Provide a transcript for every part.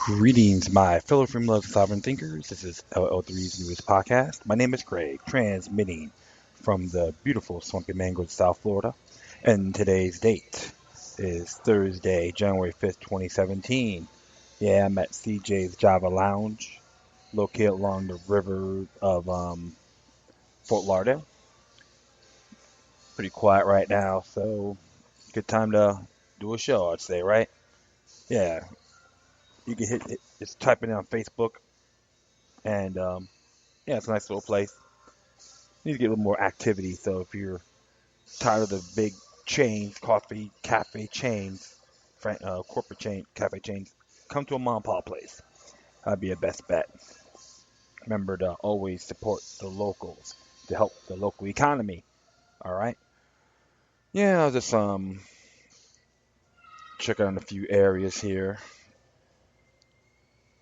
Greetings, my fellow freedom loving sovereign thinkers. This is LL3's newest podcast. My name is Craig, transmitting from the beautiful Swampy Mangrove, South Florida. And today's date is Thursday, January 5th, 2017. Yeah, I'm at CJ's Java Lounge, located along the river of Fort Lauderdale. Pretty quiet right now, so good time to do a show, I'd say, right? Yeah, you can just type it in on Facebook, and yeah, it's a nice little place. You need to get a little more activity. So if you're tired of the big chains, coffee, cafe chains, corporate chain, cafe chains, come to a mom and pop place. That'd be a best bet. Remember to always support the locals to help the local economy. All right. Yeah, I'll just check out a few areas here.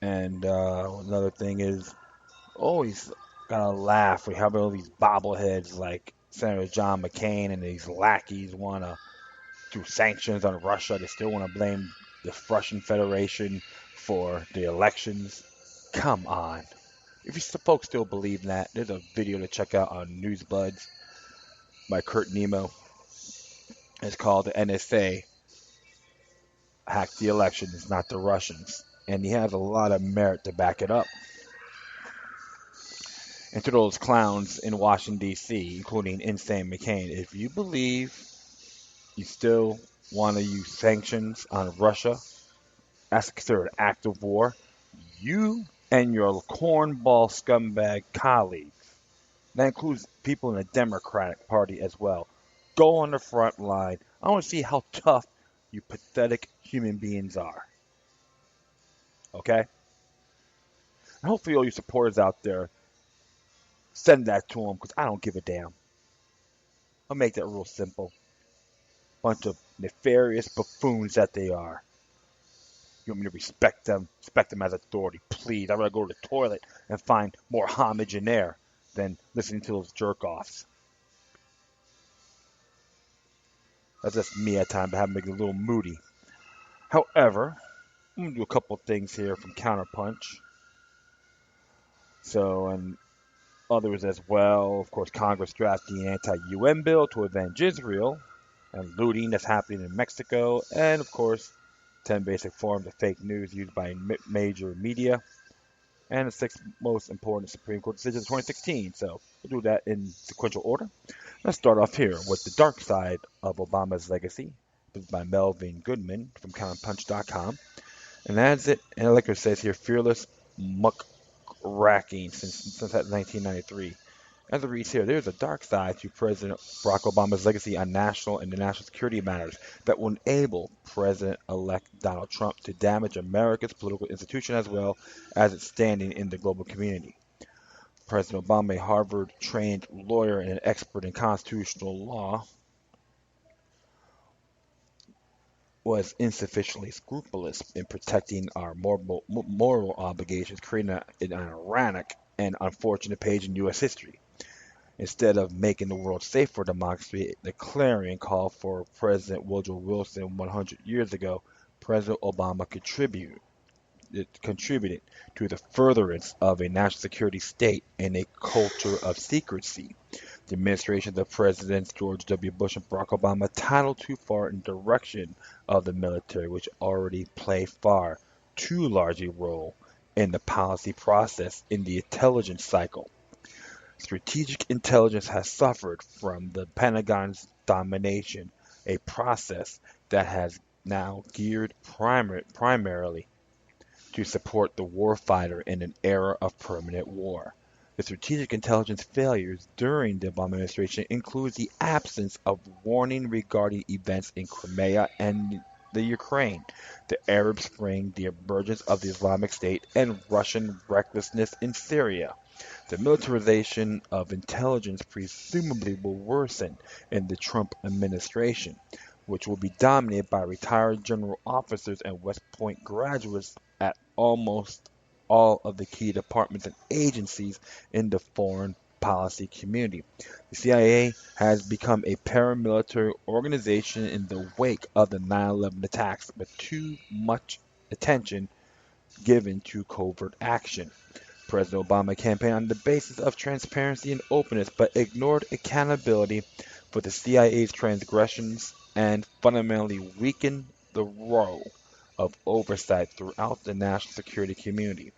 And another thing is always gotta laugh. We have all these bobbleheads like Senator John McCain and these lackeys wanna through sanctions on Russia. They still want to blame the Russian Federation for the elections. Come on. If you folks still believe that, there's a video to check out on NewsBuds by Kurt Nemo. It's called "The NSA Hacked the Elections, Not the Russians." And he has a lot of merit to back it up. And to those clowns in Washington, D.C., including Insane McCain, if you believe you still want to use sanctions on Russia, that's considered an act of war. You and your cornball scumbag colleagues, that includes people in the Democratic Party as well, go on the front line. I want to see how tough you pathetic human beings are. Okay? And hopefully, all you supporters out there send that to them because I don't give a damn. I'll make that real simple. Bunch of nefarious buffoons that they are. You want me to respect them as authority, please. I'd rather go to the toilet and find more homage in there than listening to those jerk offs. That's just me at times, but having me a little moody. However, I'm gonna do a couple things here from Counterpunch. So, and others as well. Of course, Congress drafting an anti-UN bill to avenge Israel, and looting that's happening in Mexico, and of course, 10 basic forms of fake news used by major media, and the six most important Supreme Court decisions of 2016. So we'll do that in sequential order. Let's start off here with The Dark Side of Obama's Legacy. This is by Melvin Goodman from CounterPunch.com. And that's it. And like it says here, fearless muckraking since 1993. As it reads here, there's a dark side to President Barack Obama's legacy on national and international security matters that will enable President-elect Donald Trump to damage America's political institution as well as its standing in the global community. President Obama, a Harvard-trained lawyer and an expert in constitutional law, was insufficiently scrupulous in protecting our moral obligations, creating an ironic and unfortunate page in U.S. history. Instead of making the world safe for democracy, the clarion call for President Woodrow Wilson 100 years ago, President Obama contributed to the furtherance of a national security state and a culture of secrecy. The administrations of Presidents George W. Bush and Barack Obama tattled too far in the direction of the military, which already play far too large a role in the policy process in the intelligence cycle. Strategic intelligence has suffered from the Pentagon's domination, a process that has now geared primarily to support the warfighter in an era of permanent war. The strategic intelligence failures during the Obama administration includes the absence of warning regarding events in Crimea and the Ukraine, the Arab Spring, the emergence of the Islamic State, and Russian recklessness in Syria. The militarization of intelligence presumably will worsen in the Trump administration, which will be dominated by retired general officers and West Point graduates at almost all of the key departments and agencies in the foreign policy community. The CIA has become a paramilitary organization in the wake of the 9/11 attacks, with too much attention given to covert action. President Obama campaigned on the basis of transparency and openness, but ignored accountability for the CIA's transgressions and fundamentally weakened the role of oversight throughout the national security community.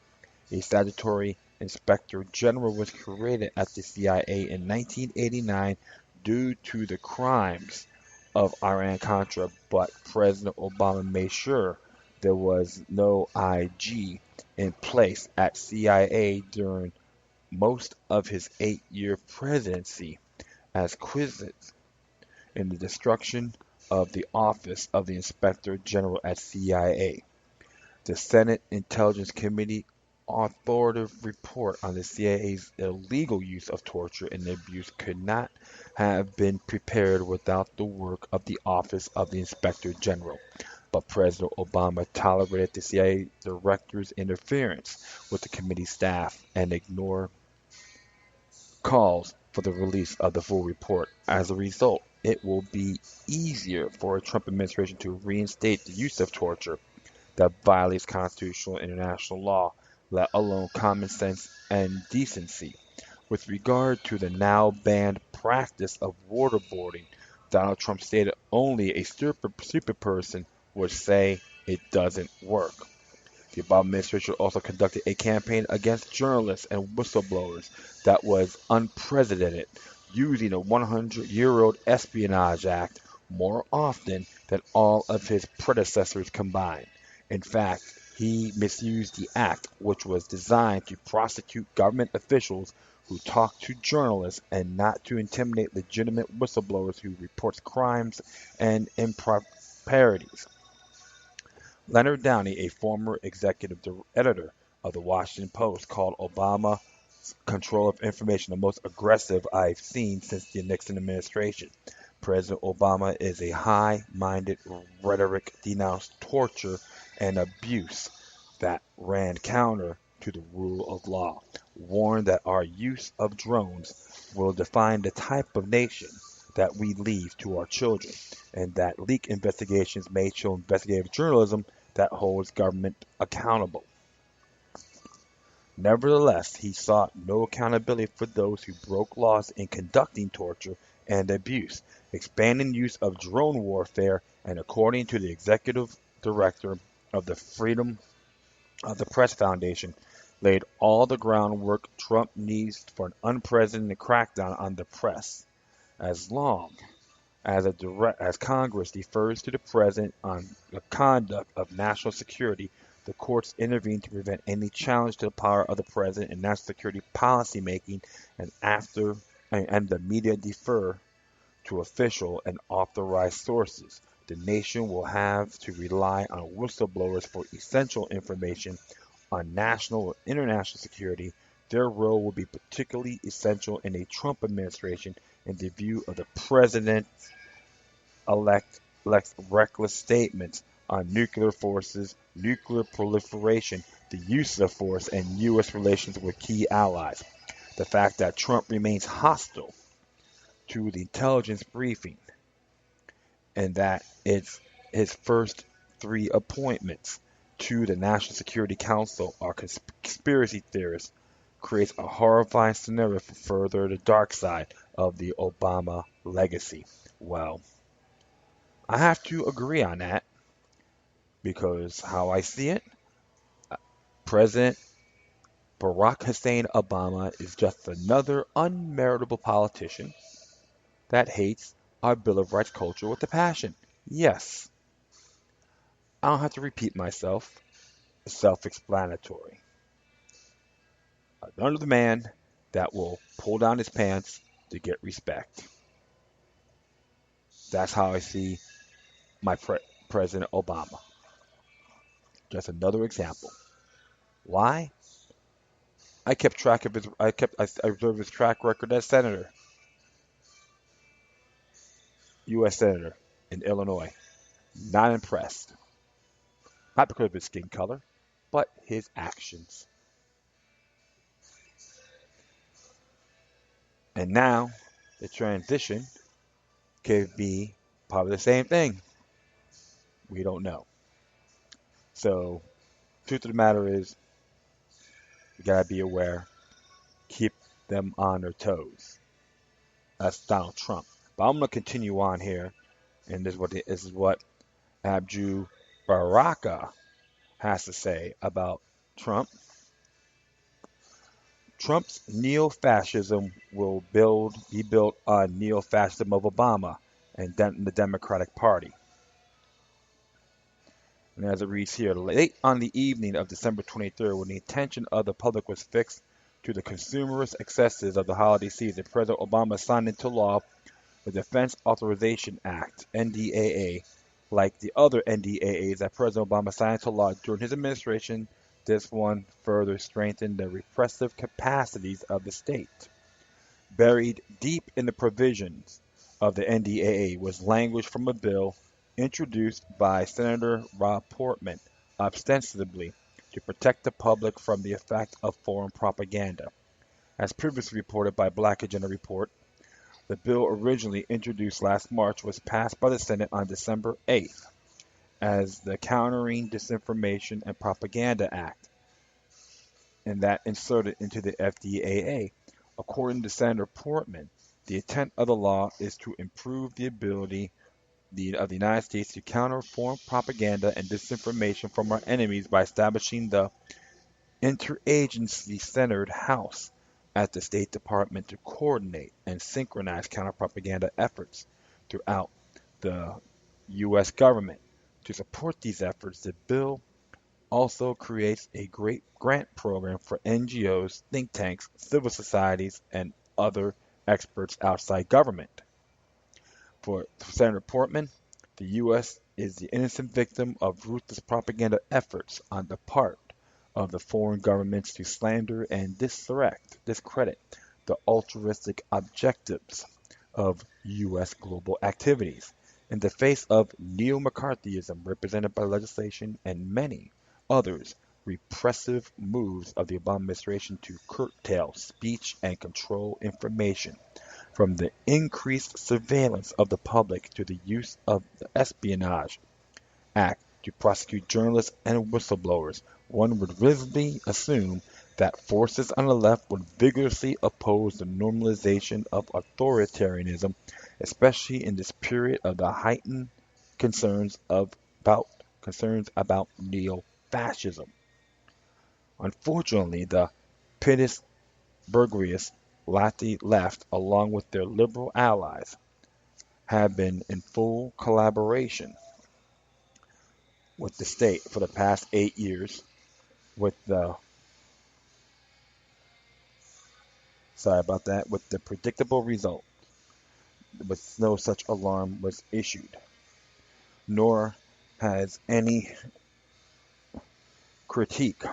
A statutory inspector general was created at the CIA in 1989 due to the crimes of Iran-Contra, but President Obama made sure there was no IG in place at CIA during most of his 8-year presidency as quizzed in the destruction of the office of the Inspector General at CIA. The Senate Intelligence Committee authoritative report on the CIA's illegal use of torture and abuse could not have been prepared without the work of the Office of the Inspector General. But President Obama tolerated the CIA director's interference with the committee staff and ignored calls for the release of the full report. As a result, it will be easier for a Trump administration to reinstate the use of torture that violates constitutional and international law, let alone common sense and decency. With regard to the now banned practice of waterboarding, Donald Trump stated only a stupid person would say it doesn't work. The Obama administration also conducted a campaign against journalists and whistleblowers that was unprecedented, using a 100-year-old Espionage Act more often than all of his predecessors combined. In fact, he misused the act, which was designed to prosecute government officials who talk to journalists and not to intimidate legitimate whistleblowers who report crimes and improperities. Leonard Downey, a former executive editor of the Washington Post, called Obama's control of information the most aggressive I've seen since the Nixon administration. President Obama is a high-minded rhetoric denounced torture and abuse that ran counter to the rule of law, warned that our use of drones will define the type of nation that we leave to our children, and that leak investigations may show investigative journalism that holds government accountable. Nevertheless, he sought no accountability for those who broke laws in conducting torture and abuse, expanding use of drone warfare, and according to the executive director of the Freedom of the Press Foundation, laid all the groundwork Trump needs for an unprecedented crackdown on the press. As long as Congress defers to the President on the conduct of national security, the courts intervene to prevent any challenge to the power of the President in national security policy making, and the media defer to official and authorized sources. The nation will have to rely on whistleblowers for essential information on national or international security. Their role will be particularly essential in a Trump administration in the view of the President's reckless statements on nuclear forces, nuclear proliferation, the use of force, and U.S. relations with key allies. The fact that Trump remains hostile to the intelligence briefing and that it's his first 3 appointments to the National Security Council are conspiracy theorists creates a horrifying scenario for further the dark side of the Obama legacy. Well, I have to agree on that because how I see it, President Barack Hussein Obama is just another unmeritable politician that hates our Bill of Rights culture with a passion. Yes, I don't have to repeat myself. It's self-explanatory. Another man that will pull down his pants to get respect. That's how I see my President Obama. Just another example. Why? I kept track of his. I observed his track record as senator, U.S. senator in Illinois. Not impressed. Not because of his skin color, but his actions. And now, the transition could be probably the same thing. We don't know. So Truth of the matter is, you gotta be aware, keep them on their toes. That's Donald Trump. But I'm gonna continue on here, and this is what Abju Baraka has to say about Trump. Trump's neo-fascism will be built on neo-fascism of Obama and the Democratic Party. And as it reads here, late on the evening of December 23rd, when the attention of the public was fixed to the consumerist excesses of the holiday season, President Obama signed into law the Defense Authorization Act, NDAA. Like the other NDAAs that President Obama signed into law during his administration, this one further strengthened the repressive capacities of the state. Buried deep in the provisions of the NDAA was language from a bill introduced by Senator Rob Portman, ostensibly to protect the public from the effect of foreign propaganda. As previously reported by Black Agenda Report, the bill originally introduced last March was passed by the Senate on December 8th as the Countering Disinformation and Propaganda Act, and that inserted into the FDAA. According to Senator Portman, the intent of the law is to improve the ability of the United States to counter foreign propaganda and disinformation from our enemies by establishing the interagency-centered House at the State Department to coordinate and synchronize counter-propaganda efforts throughout the U.S. government. To support these efforts, the bill also creates a great grant program for NGOs, think tanks, civil societies, and other experts outside government. For Senator Portman, the U.S. is the innocent victim of ruthless propaganda efforts on the part of the foreign governments to slander and discredit the altruistic objectives of U.S. global activities. In the face of neo-McCarthyism represented by legislation and many others, repressive moves of the Obama administration to curtail speech and control information, from the increased surveillance of the public to the use of the Espionage Act to prosecute journalists and whistleblowers, one would reasonably assume that forces on the left would vigorously oppose the normalization of authoritarianism, especially in this period of the heightened concerns about neo-fascism. Unfortunately, the Pittsburghist left, along with their liberal allies, have been in full collaboration with the state for the past 8 years, with the with the predictable result, with no such alarm was issued, nor has any critique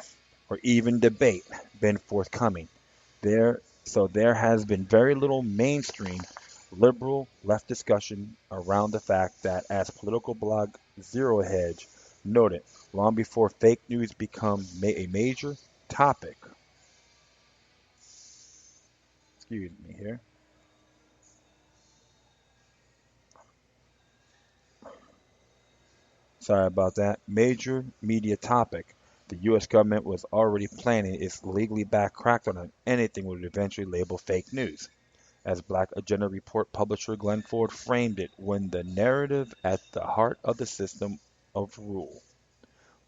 or even debate been forthcoming. There has been very little mainstream liberal left discussion around the fact that, as political blog Zero Hedge noted, long before fake news become a major topic. Excuse me here. Sorry about that. Major media topic. The U.S. government was already planning its legally backed crackdown on anything would eventually label fake news. As Black Agenda Report publisher Glenn Ford framed it, when the narrative at the heart of the system of rule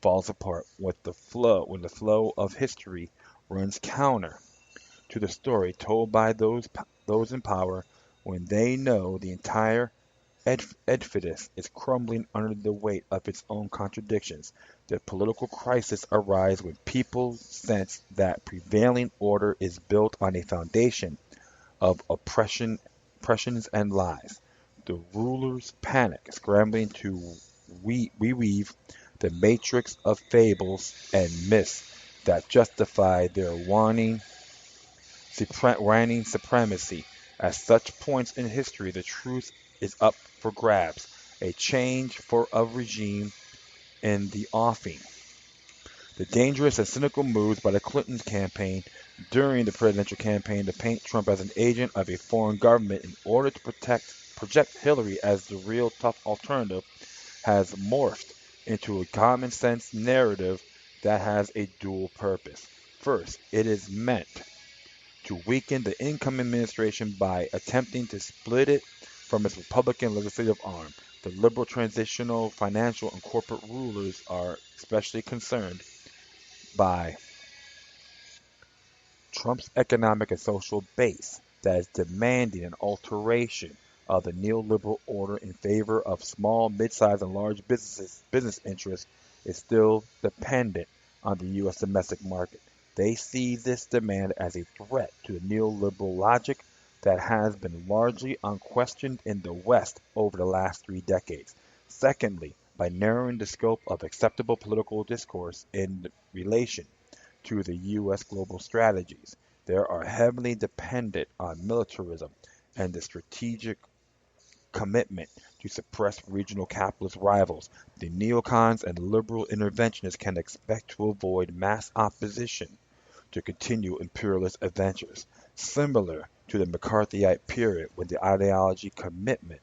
falls apart, when the flow of history runs counter to the story told by those in power, when they know the entire edifice is crumbling under the weight of its own contradictions. The political crisis arises when people sense that prevailing order is built on a foundation of oppressions and lies. The rulers panic, scrambling to reweave the matrix of fables and myths that justify their waning supremacy. At such points in history, the truth is up for grabs. A change of regime in the offing. The dangerous and cynical moves by the Clinton campaign during the presidential campaign to paint Trump as an agent of a foreign government in order to project Hillary as the real tough alternative has morphed into a common sense narrative that has a dual purpose. First, it is meant to weaken the incoming administration by attempting to split it from its Republican legislative arm. The liberal transitional financial and corporate rulers are especially concerned by Trump's economic and social base that is demanding an alteration of the neoliberal order in favor of small, mid-sized, and large business interests is still dependent on the U.S. domestic market. They see this demand as a threat to the neoliberal logic that has been largely unquestioned in the West over the last 3 decades. Secondly, by narrowing the scope of acceptable political discourse in relation to the U.S. global strategies. They are heavily dependent on militarism and the strategic commitment to suppress regional capitalist rivals. The neocons and liberal interventionists can expect to avoid mass opposition to continue imperialist adventures, similar to the McCarthyite period when the ideology commitment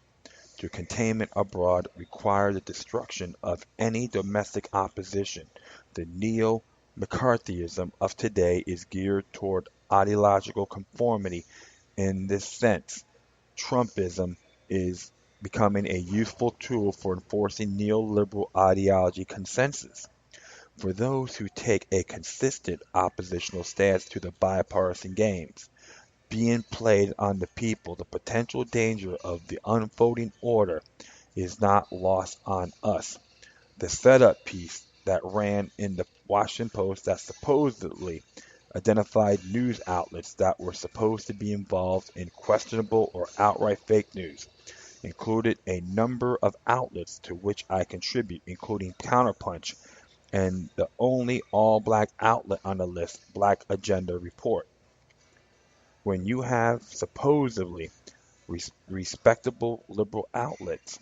to containment abroad required the destruction of any domestic opposition. The neo-McCarthyism of today is geared toward ideological conformity. In this sense, Trumpism is becoming a useful tool for enforcing neoliberal ideology consensus. For those who take a consistent oppositional stance to the bipartisan games being played on the people, the potential danger of the unfolding order is not lost on us. The setup piece that ran in the Washington Post that supposedly identified news outlets that were supposed to be involved in questionable or outright fake news included a number of outlets to which I contribute, including Counterpunch and the only all black outlet on the list, Black Agenda Report. When you have supposedly respectable liberal outlets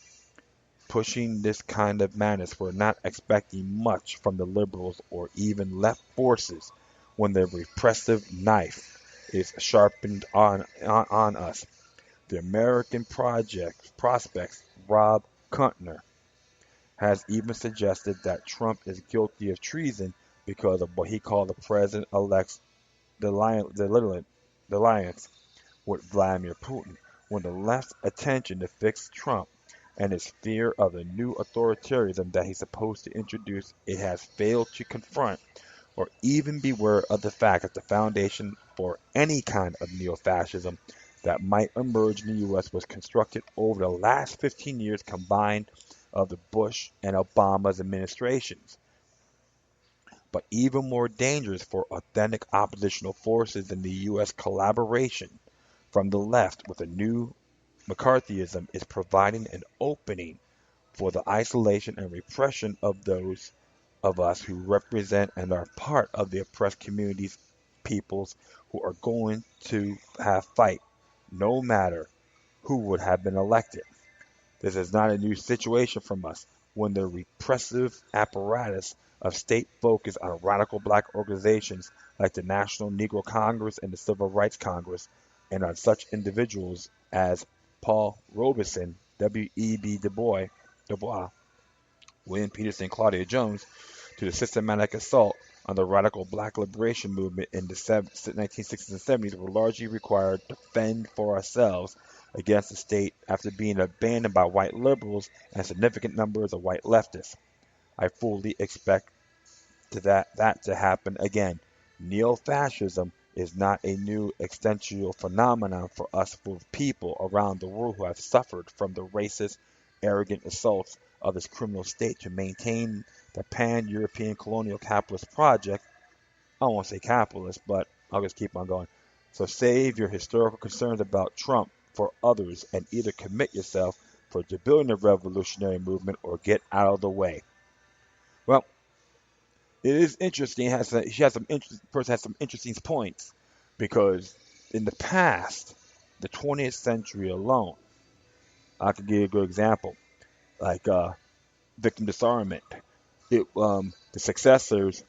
pushing this kind of madness, we're not expecting much from the liberals or even left forces when the repressive knife is sharpened on us. The American Project prospects Rob Kuntner has even suggested that Trump is guilty of treason because of what he called the president-elect's alliance with Vladimir Putin. When the left's attention to fix Trump and its fear of the new authoritarianism that he's supposed to introduce, it has failed to confront or even be aware of the fact that the foundation for any kind of neo-fascism that might emerge in the U.S. was constructed over the last 15 years combined of the Bush and Obama's administrations. But even more dangerous for authentic oppositional forces in the U.S. collaboration from the left with a new McCarthyism is providing an opening for the isolation and repression of those of us who represent and are part of the oppressed communities, peoples who are going to have fight, no matter who would have been elected. This is not a new situation from us. When the repressive apparatus of state focus on radical black organizations like the National Negro Congress and the Civil Rights Congress, and on such individuals as Paul Robeson, W.E.B. Du Bois, William Peterson, Claudia Jones, to the systematic assault on the radical black liberation movement in the 1960s and 70s were largely required to fend for ourselves against the state after being abandoned by white liberals and significant numbers of white leftists. I fully expect that to happen again. Neo-fascism is not a new existential phenomenon for us, for people around the world who have suffered from the racist, arrogant assaults of this criminal state to maintain the pan-European colonial capitalist project. I won't say capitalist, but I'll just keep on going. So save your historical concerns about Trump for others and either commit yourself for building the revolutionary movement or get out of the way. Well, it is interesting. Person has some interesting points because in the past, the 20th century alone, I could give you a good example, like victim disarmament. The successors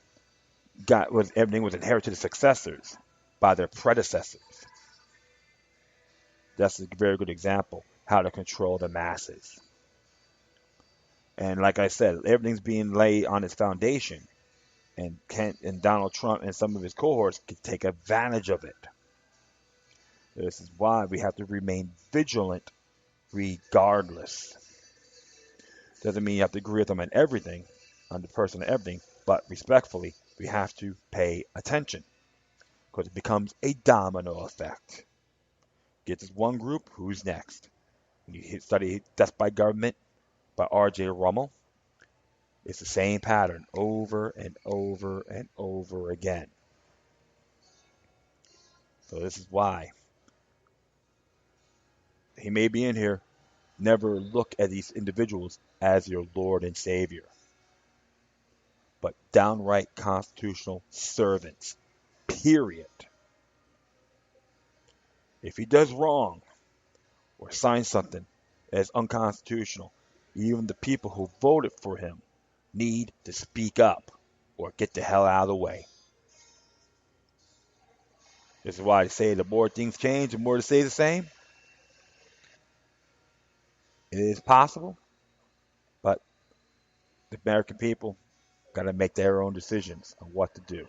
everything was inherited to the successors by their predecessors. That's a very good example how to control the masses. And like I said, everything's being laid on its foundation and Donald Trump and some of his cohorts can take advantage of it. This is why we have to remain vigilant regardless. Doesn't mean you have to agree with them on everything, on the person and everything, but respectfully, we have to pay attention because it becomes a domino effect. Get this one group, who's next? When you study Death by Government by R.J. Rummel, it's the same pattern over and over and over again. So this is why he may be in here. Never look at these individuals as your Lord and Savior, but downright constitutional servants. Period. If he does wrong or signs something that is unconstitutional, even the people who voted for him need to speak up or get the hell out of the way. This is why I say the more things change, the more they stay the same. It is possible, but the American people got to make their own decisions on what to do.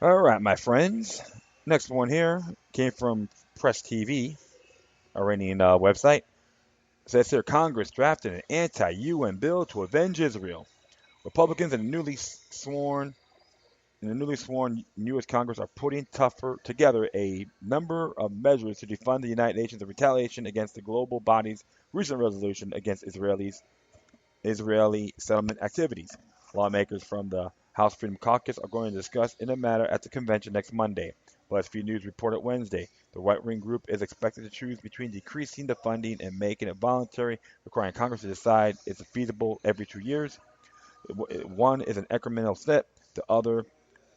All right, my friends. Next one here came from Press TV, Iranian website. It says here Congress drafted an anti-UN bill to avenge Israel. Republicans and the newly sworn U.S. Congress are putting together a number of measures to defund the United Nations in retaliation against the global body's recent resolution against Israeli settlement activities. Lawmakers from the House Freedom Caucus are going to discuss in the matter at the convention next Monday. BuzzFeed News reported Wednesday the right-wing group is expected to choose between decreasing the funding and making it voluntary, requiring Congress to decide if it's feasible every 2 years. One is an incremental step, the other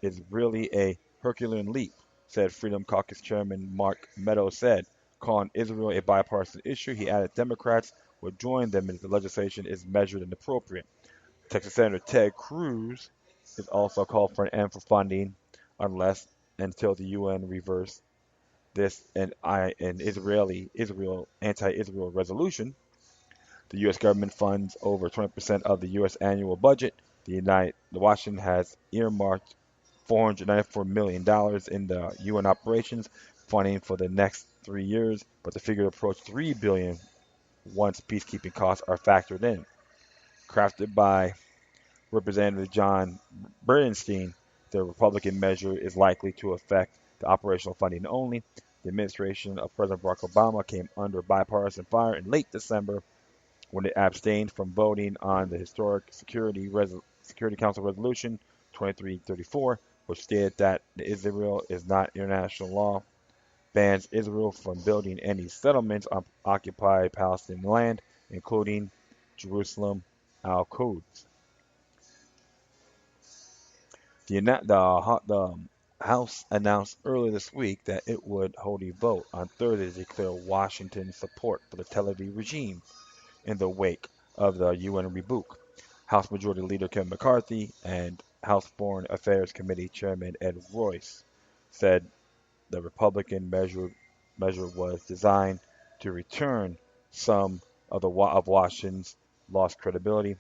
is really a Herculean leap, said Freedom Caucus Chairman Mark Meadows said, calling Israel a bipartisan issue. He added Democrats would join them if the legislation is measured and appropriate. Texas Senator Ted Cruz has also called for an end for funding until the UN reverse this Israel anti-Israel resolution. The U.S. government funds over 20% of the U.S. annual budget. Washington has earmarked $494 million in the UN operations funding for the next 3 years, but the figure approached $3 billion once peacekeeping costs are factored in. Crafted by Representative John Bernstein, the Republican measure is likely to affect the operational funding only. The administration of President Barack Obama came under bipartisan fire in late December when it abstained from voting on the historic Security Council Resolution 2334, which stated that Israel is not international law, bans Israel from building any settlements on occupied Palestinian land, including Jerusalem Al-Quds. The House announced earlier this week that it would hold a vote on Thursday to declare Washington's support for the Tel Aviv regime in the wake of the UN rebuke. House Majority Leader Kevin McCarthy and House Foreign Affairs Committee Chairman Ed Royce said the Republican measure was designed to return some of Washington's lost credibility.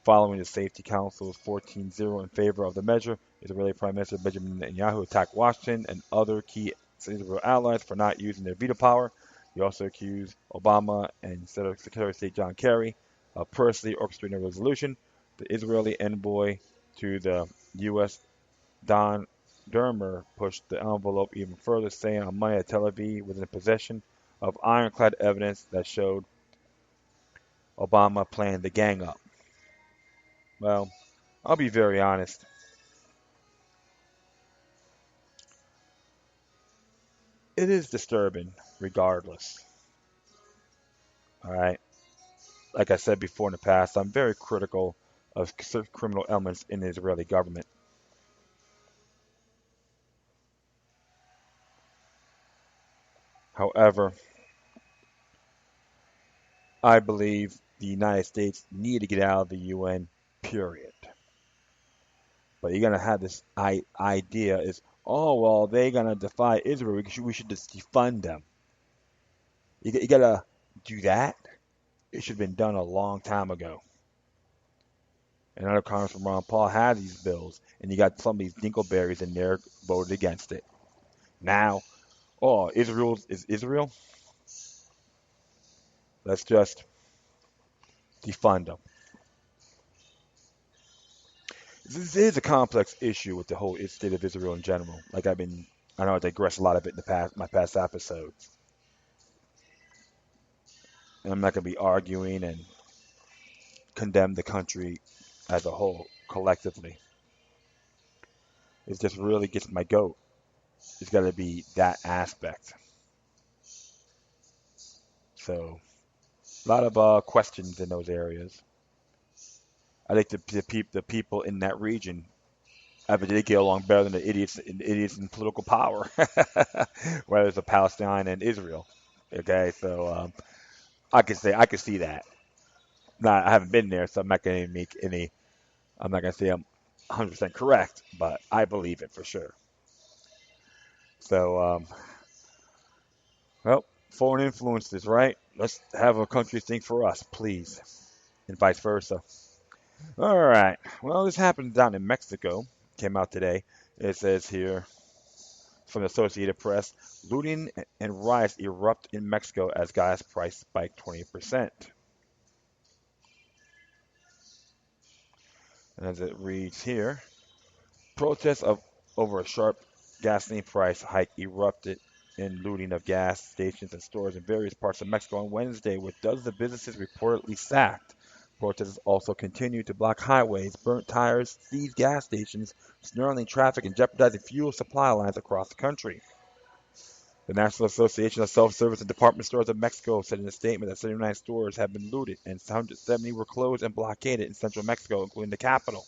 Following the Safety Council's 14-0 in favor of the measure, Israeli Prime Minister Benjamin Netanyahu attacked Washington and other key Israel allies for not using their veto power. He also accused Obama and Secretary of State John Kerry of personally orchestrating a resolution. The Israeli envoy to the U.S., Don Dermer, pushed the envelope even further, saying on Monday that Tel Aviv was in possession of ironclad evidence that showed Obama planned the gang up. Well, I'll be very honest. It is disturbing, regardless. All right. Like I said before in the past, I'm very critical of certain criminal elements in the Israeli government. However, I believe the United States need to get out of the UN, period. But you're going to have this idea is, oh, well, they're going to defy Israel. We should just defund them. You got to do that. It should have been done a long time ago. Another Congressman Ron Paul had these bills, and you got some of these dingleberries in there voted against it. Now, oh, Israel is Israel. Let's just defund them. This is a complex issue with the whole state of Israel in general. I know I digressed a lot of it in my past episodes, and I'm not going to be arguing and condemn the country as a whole collectively. It just really gets my goat. It's got to be that aspect. So a lot of questions in those areas. I think the people in that region, I bet they get along better than the idiots in political power, whether it's Palestine and Israel. Okay, so I could see that. Now I haven't been there, so I'm not going to make any. I'm not going to say I'm 100% correct, but I believe it for sure. So, well, foreign influences, right? Let's have a country think for us, please, and vice versa. All right. Well, this happened down in Mexico. Came out today. It says here from the Associated Press, looting and riots erupt in Mexico as gas price spike 20%. And as it reads here, protests of over a sharp gasoline price hike erupted in looting of gas stations and stores in various parts of Mexico on Wednesday, with dozens of businesses reportedly sacked. Protesters also continued to block highways, burnt tires, seized gas stations, snarling traffic, and jeopardizing fuel supply lines across the country. The National Association of Self-Service and Department Stores of Mexico said in a statement that 79 stores have been looted and 170 were closed and blockaded in central Mexico, including the capital.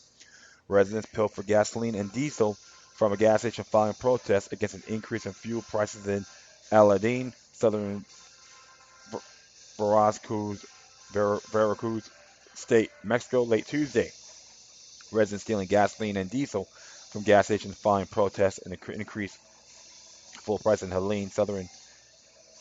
Residents pilfered gasoline and diesel from a gas station following protests against an increase in fuel prices in Aladin, southern Veracruz, Veracruz State, Mexico, late Tuesday. Residents stealing gasoline and diesel from gas stations following protests and increased full price in Helene, southern.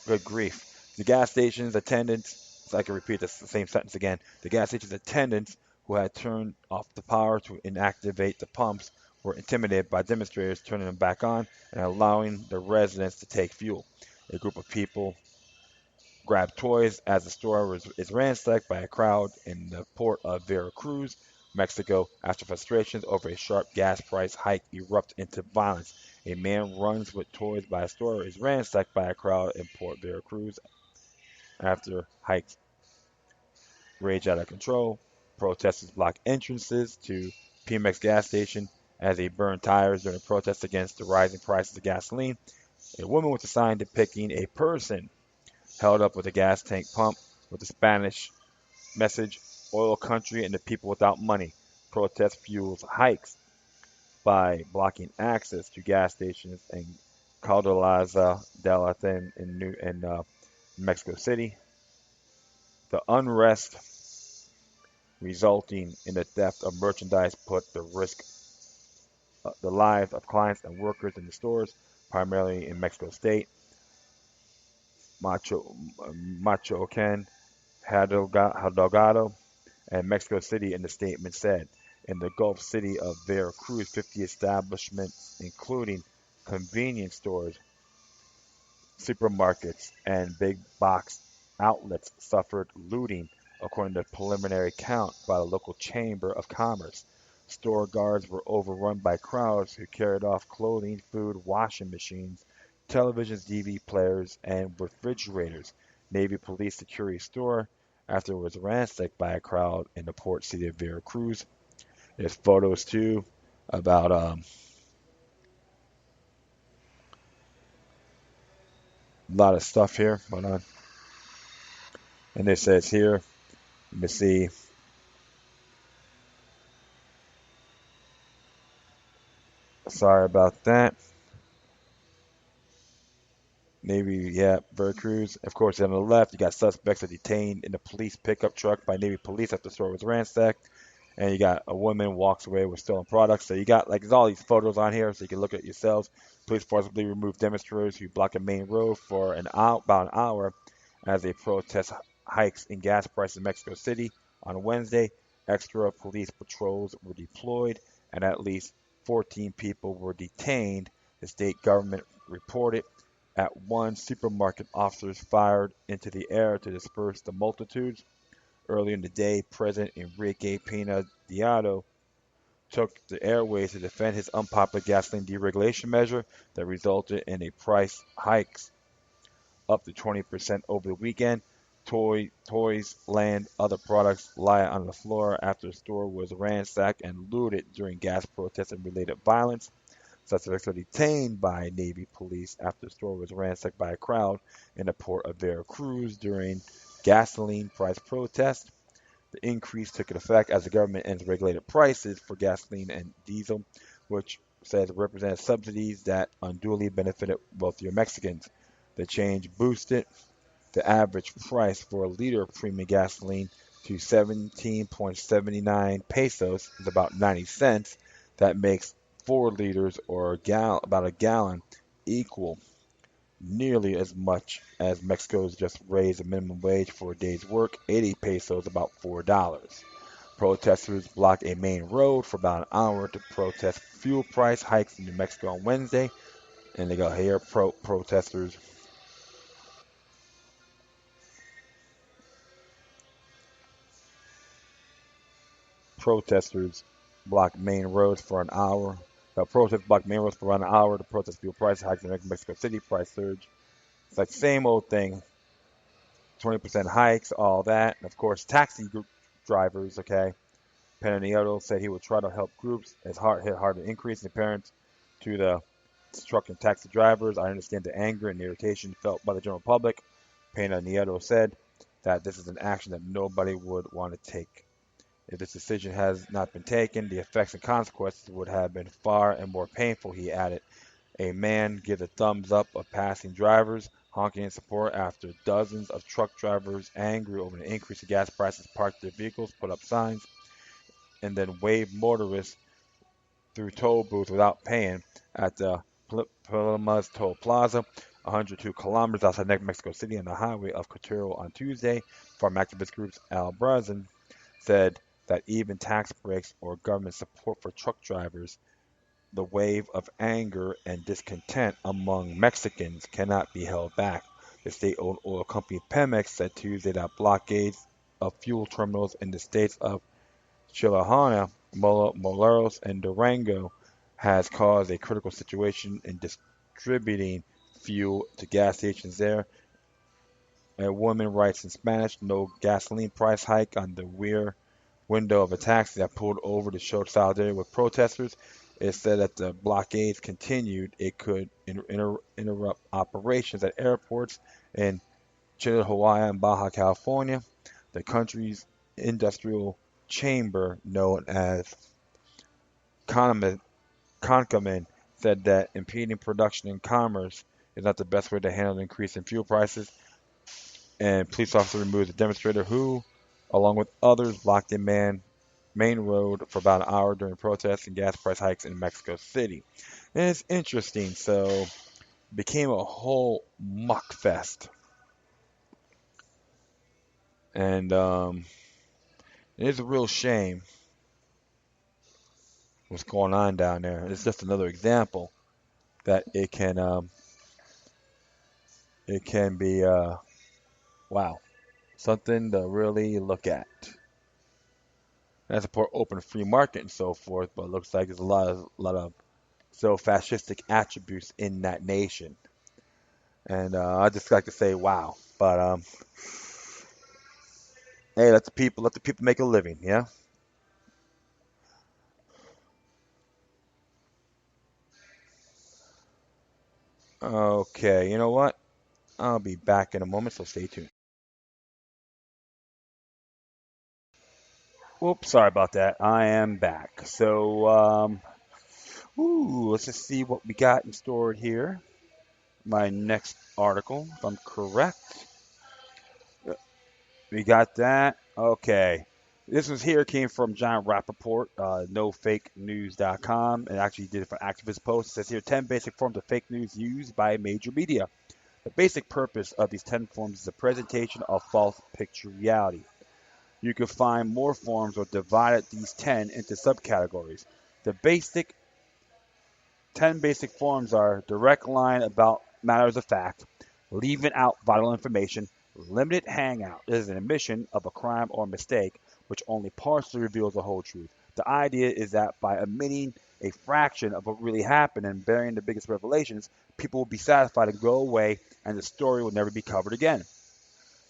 Good grief. The gas station's attendants, so I can repeat this, the same sentence again. The gas station's attendants who had turned off the power to inactivate the pumps were intimidated by demonstrators turning them back on and allowing the residents to take fuel. A group of people grabbed toys as the store is ransacked by a crowd in the port of Veracruz, Mexico, after frustrations over a sharp gas price hike erupt into violence. A man runs with toys by a store is ransacked by a crowd in Port Veracruz after hikes rage out of control. Protesters block entrances to Pemex gas station as they burn tires during protests against the rising prices of gasoline. A woman with a sign depicting a person held up with a gas tank pump with the Spanish message, oil country and the people without money. Protest fuels hikes by blocking access to gas stations in Calderaza del Aten in Mexico City. The unrest resulting in the theft of merchandise put the lives of clients and workers in the stores, primarily in Mexico State. Macho, Machoacán, Hidalgo, and Mexico City in the statement said. In the Gulf City of Veracruz, 50 establishments, including convenience stores, supermarkets, and big box outlets, suffered looting, according to a preliminary count by the local Chamber of Commerce. Store guards were overrun by crowds who carried off clothing, food, washing machines, televisions, DVD players, and refrigerators. Navy police security store after it was ransacked by a crowd in the port city of Veracruz. There's photos too about a lot of stuff here. Hold on. And it says here, let me see. Sorry about that. Navy, yeah, Veracruz. Of course, on the left, you got suspects are detained in a police pickup truck by Navy police after the store was ransacked. And you got a woman walks away with stolen products. So you got like there's all these photos on here, so you can look at it yourselves. Police forcibly removed demonstrators who blocked a main road for about an hour as they protest hikes in gas prices in Mexico City on Wednesday. Extra police patrols were deployed, and at least 14 people were detained, the state government reported. At one supermarket, officers fired into the air to disperse the multitudes. Earlier in the day, President Enrique Pena Nieto took the airways to defend his unpopular gasoline deregulation measure that resulted in a price hikes up to 20% over the weekend. Toys, land, other products lie on the floor after the store was ransacked and looted during gas protests and related violence. Suspects were detained by Navy police after the store was ransacked by a crowd in the port of Veracruz during gasoline price protests. The increase took effect as the government ends regulated prices for gasoline and diesel, which says represented subsidies that unduly benefited wealthier Mexicans. The change boosted the average price for a liter of premium gasoline to 17.79 pesos, is about 90 cents. That makes 4 liters or about a gallon equal nearly as much as Mexico's just raised the minimum wage for a day's work, 80 pesos, about $4. Protesters blocked a main road for about an hour to protest fuel price hikes in New Mexico on Wednesday. And they go here, protesters blocked main roads for an hour. Protests blocked main roads for around an hour to protest fuel price hikes in Mexico City price surge. It's like same old thing, 20% hikes, all that. And of course, taxi drivers, okay. Pena Nieto said he would try to help groups as hard hit hard to increase in appearance to the truck and taxi drivers. I understand the anger and the irritation felt by the general public. Pena Nieto said that this is an action that nobody would want to take. If this decision has not been taken, the effects and consequences would have been far and more painful, he added. A man gives a thumbs up of passing drivers, honking in support after dozens of truck drivers, angry over the increase in gas prices, parked their vehicles, put up signs, and then waved motorists through toll booths without paying at the Palomas Toll Plaza, 102 kilometers outside Mexico City on the highway of Cotero on Tuesday. Farm activist groups Al Brazin said that even tax breaks or government support for truck drivers, the wave of anger and discontent among Mexicans cannot be held back. The state-owned oil company Pemex said Tuesday that blockades of fuel terminals in the states of Chihuahua, Morelos, and Durango has caused a critical situation in distributing fuel to gas stations there. A woman writes in Spanish, no gasoline price hike on the rear window of a taxi that pulled over to show solidarity with protesters. It said that the blockades continued. It could interrupt operations at airports in Chihuahua and Baja California. The country's industrial chamber, known as CONCAMIN, said that impeding production and commerce is not the best way to handle the increase in fuel prices. And police officer removed the demonstrator who, along with others, blocked the main road for about an hour during protests and gas price hikes in Mexico City. And it's interesting. So it became a whole muck fest. And it is a real shame what's going on down there. It's just another example that it can be wow, something to really look at. And support open free market and so forth, but it looks like there's a lot of so fascistic attributes in that nation. And I just like to say wow. But hey, let the people make a living, yeah. Okay, you know what? I'll be back in a moment, so stay tuned. Oops, sorry about that. I am back. So, let's just see what we got in store here. My next article, if I'm correct. We got that. Okay. This was here came from John Rappaport, nofakenews.com, and actually did it for activist post. It says here 10 basic forms of fake news used by major media. The basic purpose of these 10 forms is the presentation of false picture reality. You can find more forms or divided these 10 into subcategories. The basic 10 basic forms are direct line about matters of fact, leaving out vital information, limited hangout is an admission of a crime or mistake, which only partially reveals the whole truth. The idea is that by omitting a fraction of what really happened and burying the biggest revelations, people will be satisfied and go away, and the story will never be covered again.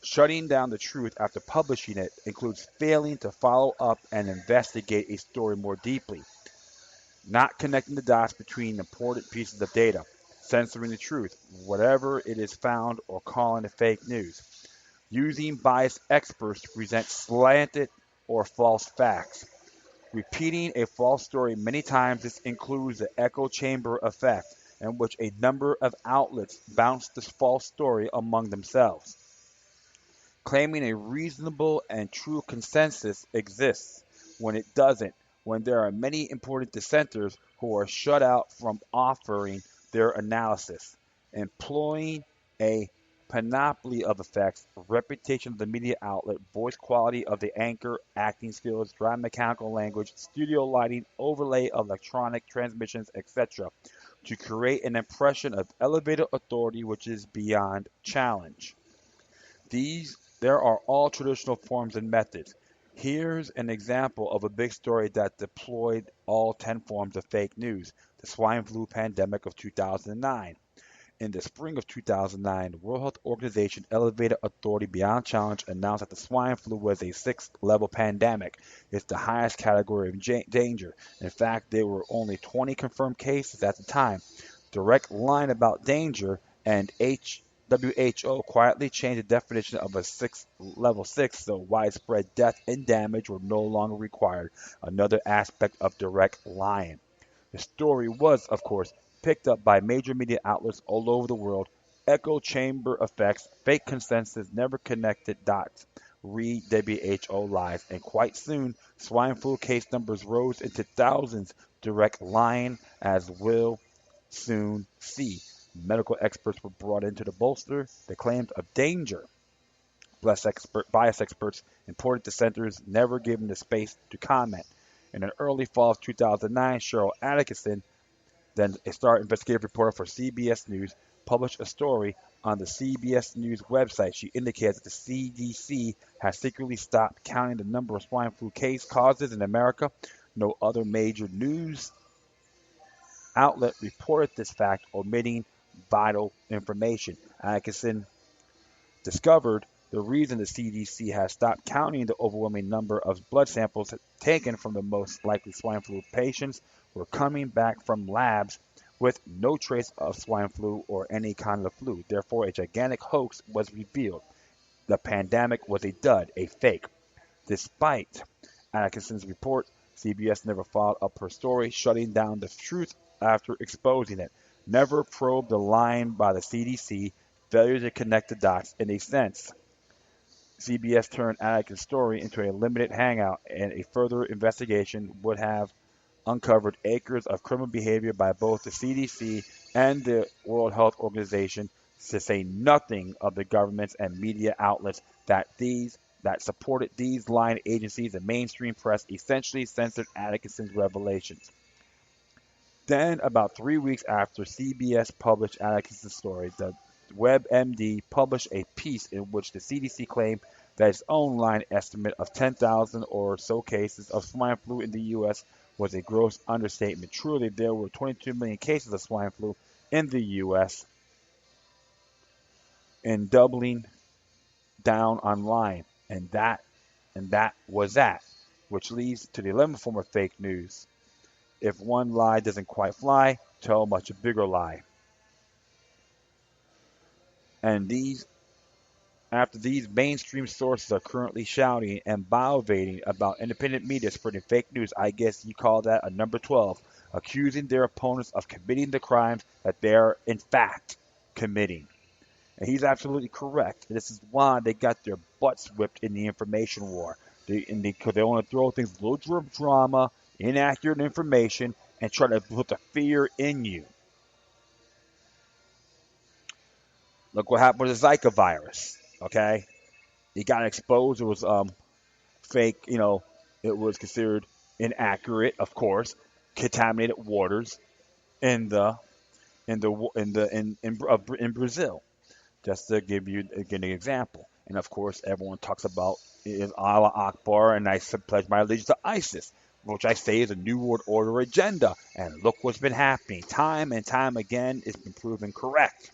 Shutting down the truth after publishing it includes failing to follow up and investigate a story more deeply, not connecting the dots between important pieces of data, censoring the truth, whatever it is found, or calling it fake news, using biased experts to present slanted or false facts, repeating a false story many times. This includes the echo chamber effect, in which a number of outlets bounce this false story among themselves, claiming a reasonable and true consensus exists when it doesn't, when there are many important dissenters who are shut out from offering their analysis, employing a panoply of effects, reputation of the media outlet, voice quality of the anchor, acting skills, dry mechanical language, studio lighting, overlay of electronic transmissions, etc., to create an impression of elevated authority which is beyond challenge. These there are all traditional forms and methods. Here's an example of a big story that deployed all 10 forms of fake news: the swine flu pandemic of 2009. In the spring of 2009, the World Health Organization elevated authority beyond challenge, announced that the swine flu was a sixth level pandemic. It's the highest category of danger. In fact, there were only 20 confirmed cases at the time. Direct line about danger, and WHO quietly changed the definition of a level 6, so widespread death and damage were no longer required. Another aspect of direct lying. The story was, of course, picked up by major media outlets all over the world. Echo chamber effects, fake consensus, never connected dots. Read WHO lies, and quite soon, swine flu case numbers rose into thousands. Direct lying, as we'll soon see. Medical experts were brought in to bolster the claims of danger. Bias experts, important dissenters, never given the space to comment. In an early fall of 2009, Cheryl Atkinson, then a star investigative reporter for CBS News, published a story on the CBS News website. She indicates that the CDC has secretly stopped counting the number of swine flu case causes in America. No other major news outlet reported this fact, omitting vital information. Atkinson discovered the reason the CDC has stopped counting: the overwhelming number of blood samples taken from the most likely swine flu patients were coming back from labs with no trace of swine flu or any kind of flu. Therefore, a gigantic hoax was revealed. The pandemic was a dud, a fake. Despite Atkinson's report, CBS never followed up her story, shutting down the truth after exposing it. Never probed the line by the CDC, failure to connect the dots. In a sense, CBS turned Atkinson's story into a limited hangout, and a further investigation would have uncovered acres of criminal behavior by both the CDC and the World Health Organization, to say nothing of the governments and media outlets that supported these lying agencies. The mainstream press essentially censored Atkinson's revelations. Then, about 3 weeks after CBS published Atkinson's story, the WebMD published a piece in which the CDC claimed that its own line estimate of 10,000 or so cases of swine flu in the U.S. was a gross understatement. Truly, there were 22 million cases of swine flu in the U.S., and doubling down on lying, and that was that, which leads to the 11th form of fake news. If one lie doesn't quite fly, tell a much bigger lie. And after these mainstream sources are currently shouting and salivating about independent media spreading fake news, I guess you call that a number 12, accusing their opponents of committing the crimes that they are in fact committing. And he's absolutely correct. This is why they got their butts whipped in the information war. Because they want to throw things, a little drama, inaccurate information, and try to put the fear in you. Look what happened with the Zika virus. Okay, it got exposed. It was fake, it was considered inaccurate, of course, contaminated waters in the in Brazil. Just to give you again an example. And of course, everyone talks about is Allah Akbar, and I pledge my allegiance to ISIS, which I say is a New World Order agenda. And look what's been happening. Time and time again, it's been proven correct.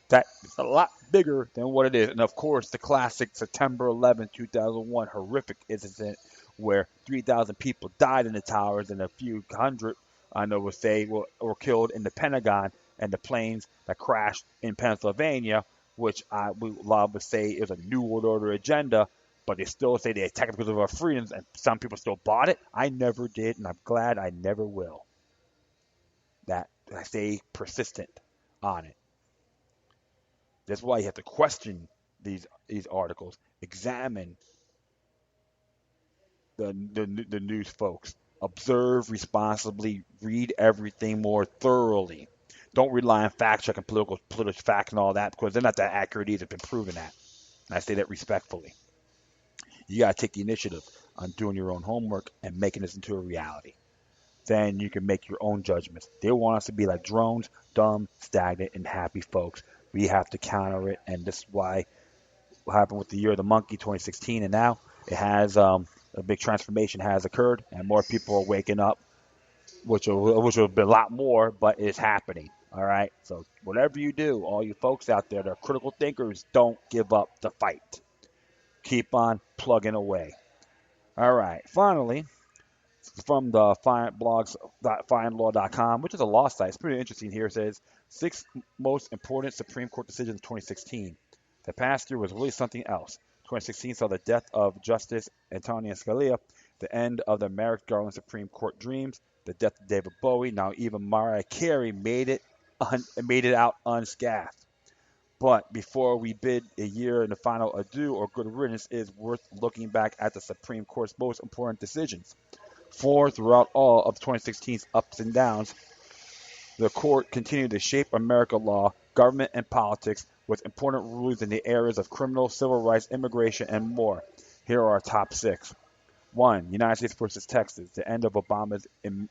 That is a lot bigger than what it is. And of course, the classic September 11, 2001 horrific incident where 3,000 people died in the towers and a few hundred, I know, would say, were killed in the Pentagon and the planes that crashed in Pennsylvania, which a lot would say is a New World Order agenda, but they still say they attacked because of our freedoms, and some people still bought it. I never did, and I'm glad I never will. That I stay persistent on it. That's why you have to question these articles, examine the news, folks. Observe responsibly, read everything more thoroughly. Don't rely on fact checking political facts and all that because they're not that accurate either. It's been proven that. And I say that respectfully. You got to take the initiative on doing your own homework and making this into a reality. Then you can make your own judgments. They want us to be like drones, dumb, stagnant, and happy folks. We have to counter it, and this is why what happened with the Year of the Monkey 2016, and now it has a big transformation has occurred, and more people are waking up, which will be a lot more, but it's happening. All right, so whatever you do, all you folks out there that are critical thinkers, don't give up the fight. Keep on plugging away. All right, finally, from the FindLaw.com, which is a law site. It's pretty interesting here. It says six most important Supreme Court decisions of 2016. The past year was really something else. 2016 saw the death of Justice Antonin Scalia, the end of the Merrick Garland Supreme Court dreams, the death of David Bowie. Now even Mariah Carey made it out unscathed. But before we bid a year and the final adieu or good riddance, it is worth looking back at the Supreme Court's most important decisions. For throughout all of 2016's ups and downs, the court continued to shape American law, government, and politics with important rulings in the areas of criminal, civil rights, immigration, and more. Here are our top six. 1. United States versus Texas, the end of Obama's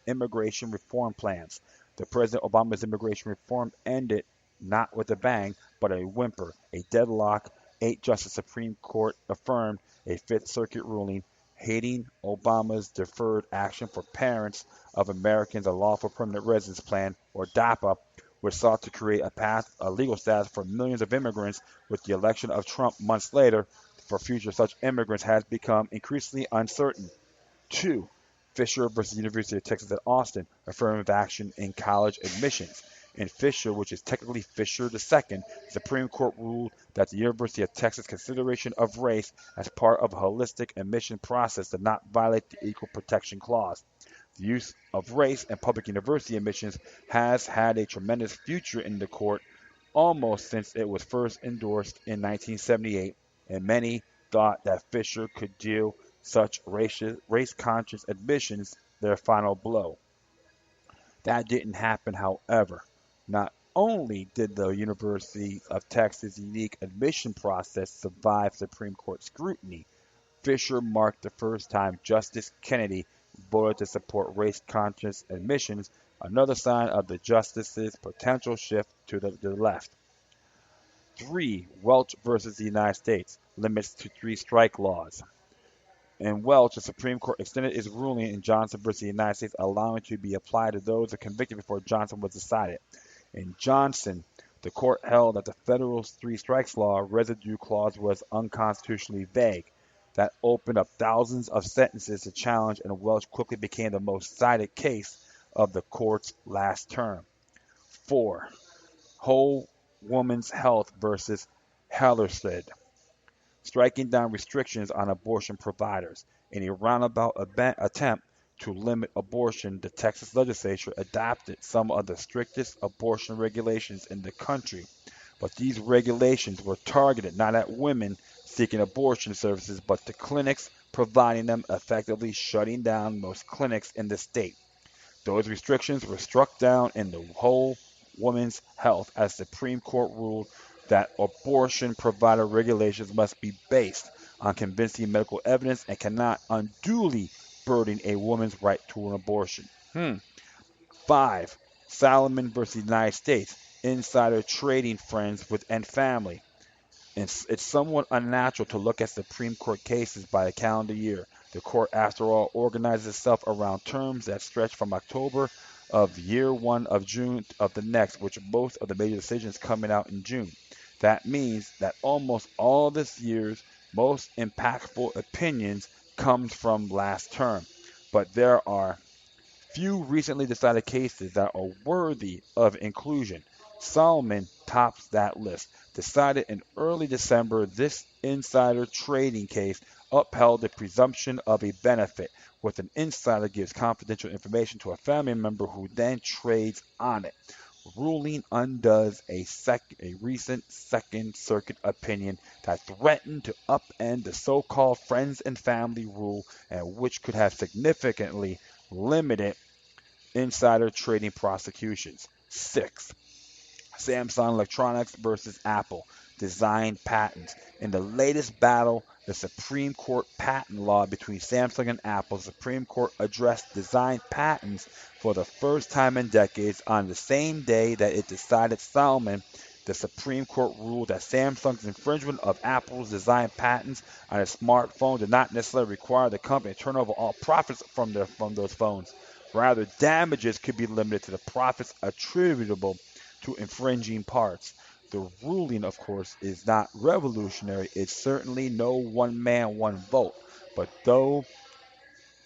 immigration reform plans. The President Obama's immigration reform ended not with a bang, but a whimper, a deadlock. 8 Justice Supreme Court affirmed a Fifth Circuit ruling hating Obama's Deferred Action for Parents of Americans, a Lawful Permanent Residence Plan, or DAPA, which sought to create a legal status for millions of immigrants. With the election of Trump months later, for future such immigrants has become increasingly uncertain. 2. Fisher versus University of Texas at Austin, affirmative action in college admissions. In Fisher, which is technically Fisher II, the Supreme Court ruled that the University of Texas consideration of race as part of a holistic admission process did not violate the Equal Protection Clause. The use of race in public university admissions has had a tremendous future in the court almost since it was first endorsed in 1978, and many thought that Fisher could deal such race-conscious admissions their final blow. That didn't happen, however. Not only did the University of Texas' unique admission process survive Supreme Court scrutiny, Fisher marked the first time Justice Kennedy voted to support race-conscious admissions, another sign of the justice's potential shift to the left. 3. Welch versus the United States, limits to three-strike laws. In Welch, the Supreme Court extended its ruling in Johnson versus the United States, allowing it to be applied to those who were convicted before Johnson was decided. In Johnson, the court held that the federal three strikes law residue clause was unconstitutionally vague. That opened up thousands of sentences to challenge, and Welch quickly became the most cited case of the court's last term. 4. Whole Woman's Health versus Hellerstedt, striking down restrictions on abortion providers. In a roundabout attempt to limit abortion, the Texas legislature adopted some of the strictest abortion regulations in the country. But these regulations were targeted not at women seeking abortion services, but to clinics providing them, effectively shutting down most clinics in the state. Those restrictions were struck down in the Whole Woman's Health as the Supreme Court ruled that abortion provider regulations must be based on convincing medical evidence and cannot unduly burden a woman's right to an abortion. 5. Salomon versus United States. Insider trading friends with and family. It's somewhat unnatural to look at Supreme Court cases by the calendar year. The court, after all, organizes itself around terms that stretch from October of year one of June of the next, which most of the major decisions coming out in June. That means that almost all this year's most impactful opinions comes from last term. But there are few recently decided cases that are worthy of inclusion. Salomon tops that list. Decided in early December, this insider trading case upheld the presumption of a benefit, with an insider gives confidential information to a family member who then trades on it. Ruling undoes a recent Second Circuit opinion that threatened to upend the so-called friends and family rule, and which could have significantly limited insider trading prosecutions. 6. Samsung Electronics versus Apple. Design patents. In the latest battle, the Supreme Court patent law between Samsung and Apple, the Supreme Court addressed design patents for the first time in decades. On the same day that it decided Salomon, the Supreme Court ruled that Samsung's infringement of Apple's design patents on a smartphone did not necessarily require the company to turn over all profits from those phones. Rather, damages could be limited to the profits attributable to infringing parts. The ruling, of course, is not revolutionary. It's certainly no one man, one vote. But though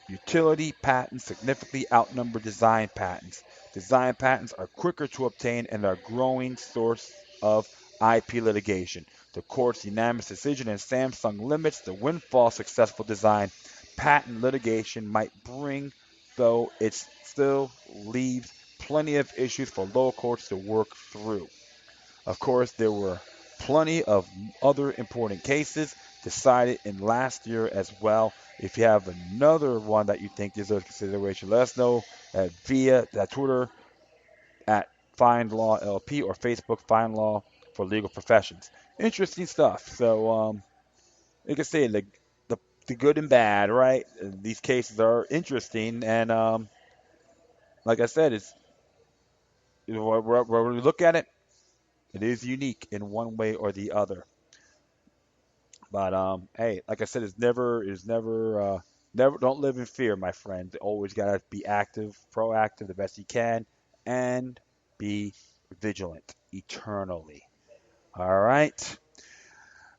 utility patents significantly outnumber design patents, design patents are quicker to obtain and are a growing source of IP litigation. The court's unanimous decision in Samsung limits the windfall successful design patent litigation might bring, though it still leaves plenty of issues for lower courts to work through. Of course, there were plenty of other important cases decided in last year as well. If you have another one that you think deserves consideration, let us know via Twitter at Find Law LP or Facebook Find Law for Legal Professions. Interesting stuff. So, like I say, the good and bad, right? These cases are interesting, and like I said, it's when we look at it, it is unique in one way or the other. But hey, like I said, never. Don't live in fear, my friend. Always gotta be active, proactive, the best you can, and be vigilant eternally. All right.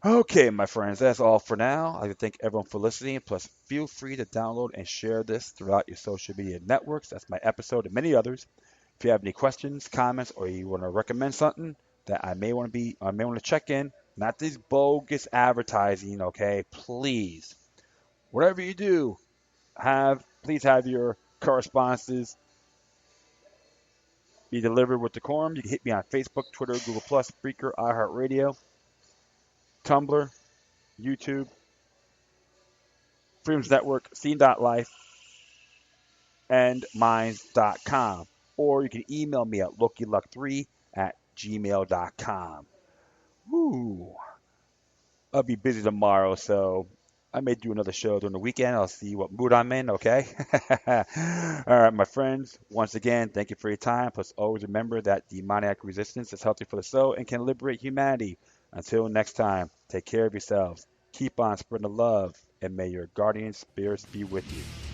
Okay, my friends, that's all for now. I'd like to thank everyone for listening. Plus, feel free to download and share this throughout your social media networks. That's my episode and many others. If you have any questions, comments, or you want to recommend something that I may want to check in, not this bogus advertising, okay? Please, whatever you do, please have your correspondences be delivered with decorum. You can hit me on Facebook, Twitter, Google Plus, Spreaker, iHeartRadio, Tumblr, YouTube, Freedoms Network, Scene.life, and Minds.com. Or you can email me at LokiLuck3 at gmail.com. Woo. I'll be busy tomorrow, so I may do another show during the weekend. I'll see what mood I'm in, okay? All right, my friends. Once again, thank you for your time. Plus, always remember that demoniac resistance is healthy for the soul and can liberate humanity. Until next time, take care of yourselves. Keep on spreading the love, and may your guardian spirits be with you.